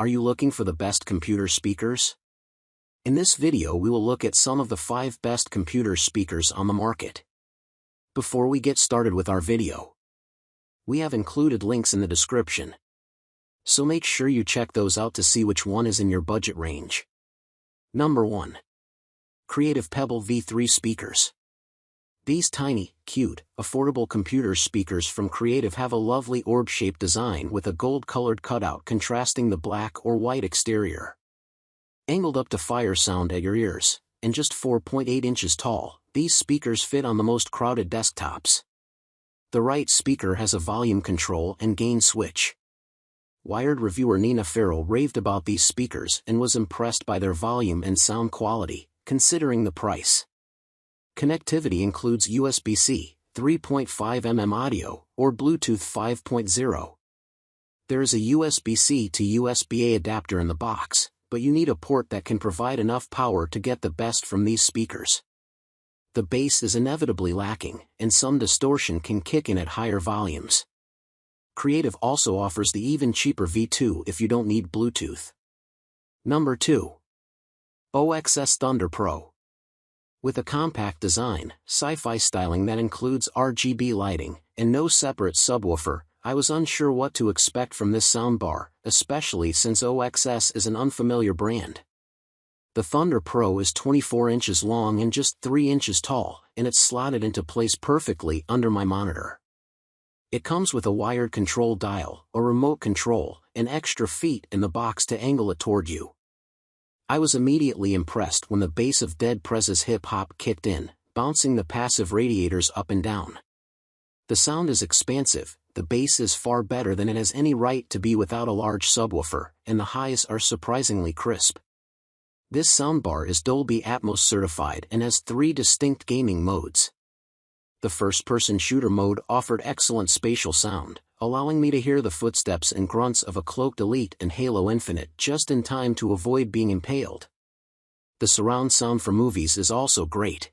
Are you looking for the best computer speakers? In this video we will look at some of the 5 best computer speakers on the market. Before we get started with our video, we have included links in the description, so make sure you check those out to see which one is in your budget range. Number 1. Creative Pebble V3 Speakers. These tiny, cute, affordable computer speakers from Creative have a lovely orb-shaped design with a gold-colored cutout contrasting the black or white exterior. Angled up to fire sound at your ears, and just 4.8 inches tall, these speakers fit on the most crowded desktops. The right speaker has a volume control and gain switch. Wired reviewer Nina Farrell raved about these speakers and was impressed by their volume and sound quality, considering the price. Connectivity includes USB-C, 3.5mm audio, or Bluetooth 5.0. There is a USB-C to USB-A adapter in the box, but you need a port that can provide enough power to get the best from these speakers. The bass is inevitably lacking, and some distortion can kick in at higher volumes. Creative also offers the even cheaper V2 if you don't need Bluetooth. Number 2. OXS Thunder Pro. With a compact design, sci-fi styling that includes RGB lighting, and no separate subwoofer, I was unsure what to expect from this soundbar, especially since OXS is an unfamiliar brand. The Thunder Pro is 24 inches long and just 3 inches tall, and it's slotted into place perfectly under my monitor. It comes with a wired control dial, a remote control, and extra feet in the box to angle it toward you. I was immediately impressed when the bass of Dead Prez's hip-hop kicked in, bouncing the passive radiators up and down. The sound is expansive, the bass is far better than it has any right to be without a large subwoofer, and the highs are surprisingly crisp. This soundbar is Dolby Atmos certified and has 3 distinct gaming modes. The first-person shooter mode offered excellent spatial sound, allowing me to hear the footsteps and grunts of a cloaked Elite and Halo Infinite just in time to avoid being impaled. The surround sound for movies is also great.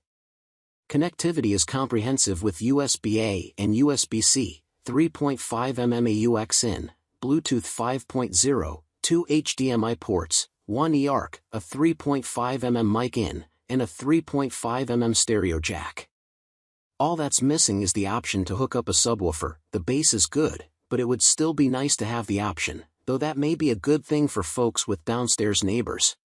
Connectivity is comprehensive with USB-A and USB-C, 3.5mm AUX in, Bluetooth 5.0, 2 HDMI ports, 1 eARC, a 3.5mm mic in, and a 3.5mm stereo jack. All that's missing is the option to hook up a subwoofer. The bass is good, but it would still be nice to have the option, though that may be a good thing for folks with downstairs neighbors.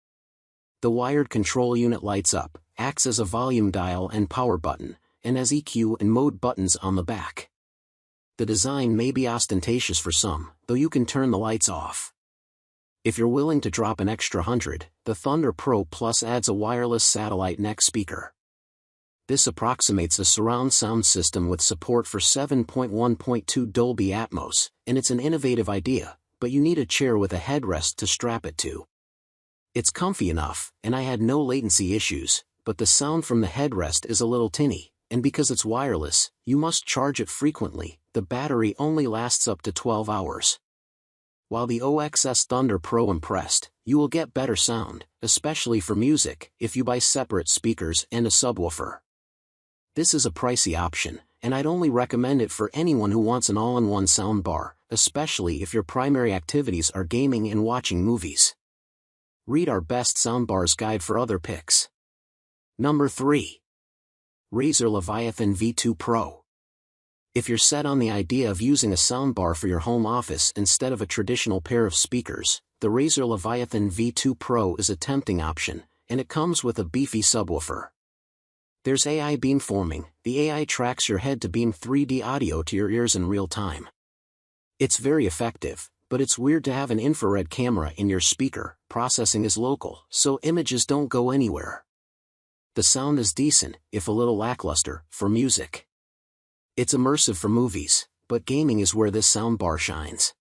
The wired control unit lights up, acts as a volume dial and power button, and has EQ and mode buttons on the back. The design may be ostentatious for some, though you can turn the lights off. If you're willing to drop an extra $100, the Thunder Pro Plus adds a wireless satellite neck speaker. This approximates a surround sound system with support for 7.1.2 Dolby Atmos, and it's an innovative idea, but you need a chair with a headrest to strap it to. It's comfy enough, and I had no latency issues, but the sound from the headrest is a little tinny, and because it's wireless, you must charge it frequently. The battery only lasts up to 12 hours. While the OXS Thunder Pro impressed, you will get better sound, especially for music, if you buy separate speakers and a subwoofer. This is a pricey option, and I'd only recommend it for anyone who wants an all-in-one soundbar, especially if your primary activities are gaming and watching movies. Read our best soundbars guide for other picks. Number 3. Razer Leviathan V2 Pro. If you're set on the idea of using a soundbar for your home office instead of a traditional pair of speakers, the Razer Leviathan V2 Pro is a tempting option, and it comes with a beefy subwoofer. There's AI beamforming. The AI tracks your head to beam 3D audio to your ears in real time. It's very effective, but it's weird to have an infrared camera in your speaker. Processing is local, so images don't go anywhere. The sound is decent, if a little lackluster, for music. It's immersive for movies, but gaming is where this soundbar shines.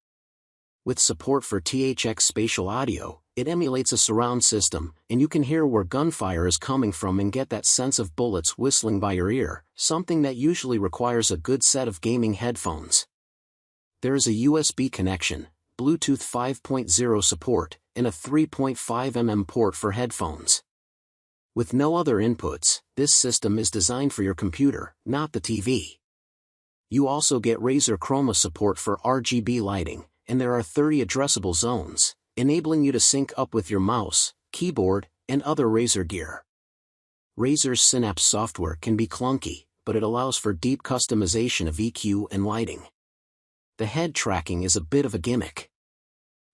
With support for THX spatial audio, it emulates a surround system, and you can hear where gunfire is coming from and get that sense of bullets whistling by your ear, something that usually requires a good set of gaming headphones. There is a USB connection, Bluetooth 5.0 support, and a 3.5mm port for headphones. With no other inputs, this system is designed for your computer, not the TV. You also get Razer Chroma support for RGB lighting, and there are 30 addressable zones, enabling you to sync up with your mouse, keyboard, and other Razer gear. Razer's Synapse software can be clunky, but it allows for deep customization of EQ and lighting. The head tracking is a bit of a gimmick.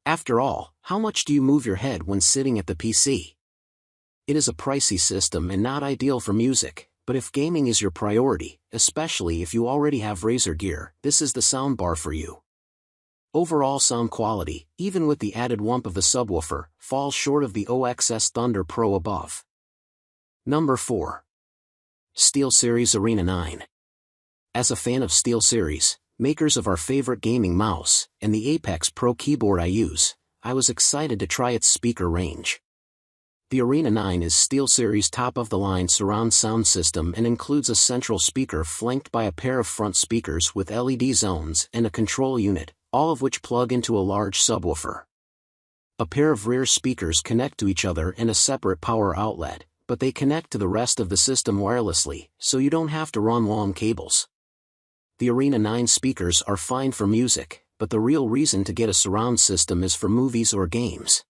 After all, how much do you move your head when sitting at the PC? It is a pricey system and not ideal for music, but if gaming is your priority, especially if you already have Razer gear, this is the soundbar for you. Overall sound quality, even with the added wump of the subwoofer, falls short of the OXS Thunder Pro above. Number 4. SteelSeries Arena 9. As a fan of SteelSeries, makers of our favorite gaming mouse, and the Apex Pro keyboard I use, I was excited to try its speaker range. The Arena 9 is SteelSeries' top-of-the-line surround sound system and includes a central speaker flanked by a pair of front speakers with LED zones and a control unit, all of which plug into a large subwoofer. A pair of rear speakers connect to each other and a separate power outlet, but they connect to the rest of the system wirelessly, so you don't have to run long cables. The Arena 9 speakers are fine for music, but the real reason to get a surround system is for movies or games.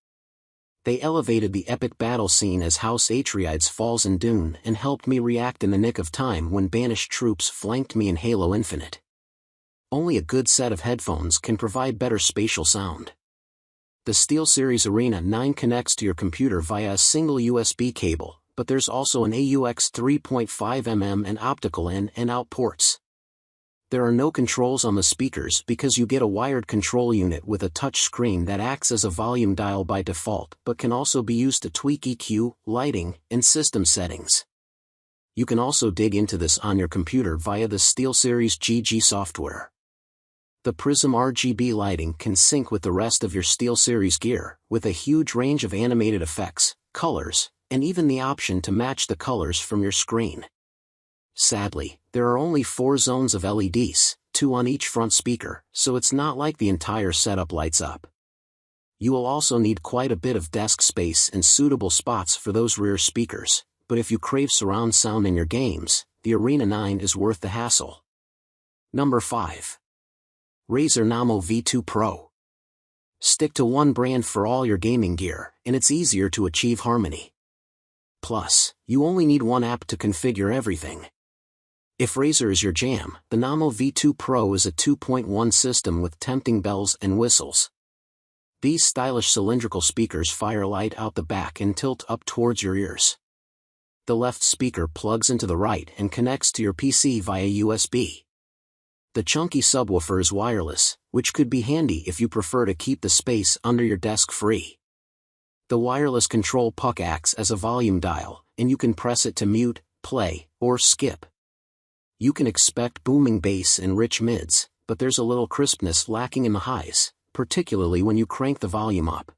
They elevated the epic battle scene as House Atreides falls in Dune and helped me react in the nick of time when banished troops flanked me in Halo Infinite. Only a good set of headphones can provide better spatial sound. The SteelSeries Arena 9 connects to your computer via a single USB cable, but there's also an AUX 3.5mm and optical in and out ports. There are no controls on the speakers because you get a wired control unit with a touch screen that acts as a volume dial by default but can also be used to tweak EQ, lighting, and system settings. You can also dig into this on your computer via the SteelSeries GG software. The Prism RGB lighting can sync with the rest of your SteelSeries gear, with a huge range of animated effects, colors, and even the option to match the colors from your screen. Sadly, there are only 4 zones of LEDs, 2 on each front speaker, so it's not like the entire setup lights up. You will also need quite a bit of desk space and suitable spots for those rear speakers, but if you crave surround sound in your games, the Arena 9 is worth the hassle. Number 5. Razer Nommo V2 Pro. Stick to one brand for all your gaming gear, and it's easier to achieve harmony. Plus, you only need one app to configure everything. If Razer is your jam, the Nommo V2 Pro is a 2.1 system with tempting bells and whistles. These stylish cylindrical speakers fire light out the back and tilt up towards your ears. The left speaker plugs into the right and connects to your PC via USB. The chunky subwoofer is wireless, which could be handy if you prefer to keep the space under your desk free. The wireless control puck acts as a volume dial, and you can press it to mute, play, or skip. You can expect booming bass and rich mids, but there's a little crispness lacking in the highs, particularly when you crank the volume up.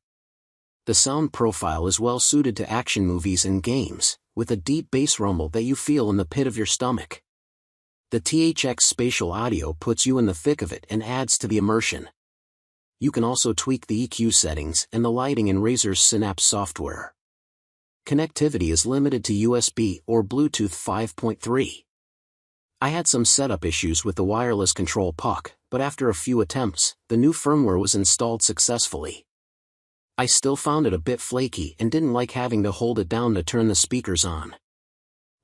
The sound profile is well suited to action movies and games, with a deep bass rumble that you feel in the pit of your stomach. The THX spatial audio puts you in the thick of it and adds to the immersion. You can also tweak the EQ settings and the lighting in Razer's Synapse software. Connectivity is limited to USB or Bluetooth 5.3. I had some setup issues with the wireless control puck, but after a few attempts, the new firmware was installed successfully. I still found it a bit flaky and didn't like having to hold it down to turn the speakers on.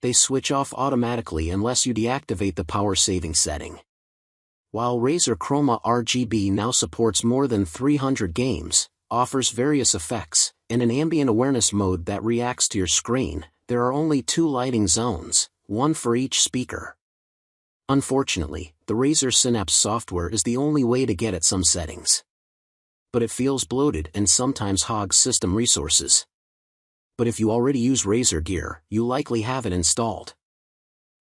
They switch off automatically unless you deactivate the power saving setting. While Razer Chroma RGB now supports more than 300 games, offers various effects, and an ambient awareness mode that reacts to your screen, there are only 2 lighting zones, one for each speaker. Unfortunately, the Razer Synapse software is the only way to get at some settings. But it feels bloated and sometimes hogs system resources. But if you already use Razer gear, you likely have it installed.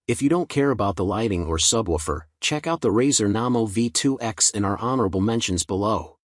If you don't care about the lighting or subwoofer, check out the Razer Nommo V2X in our honorable mentions below.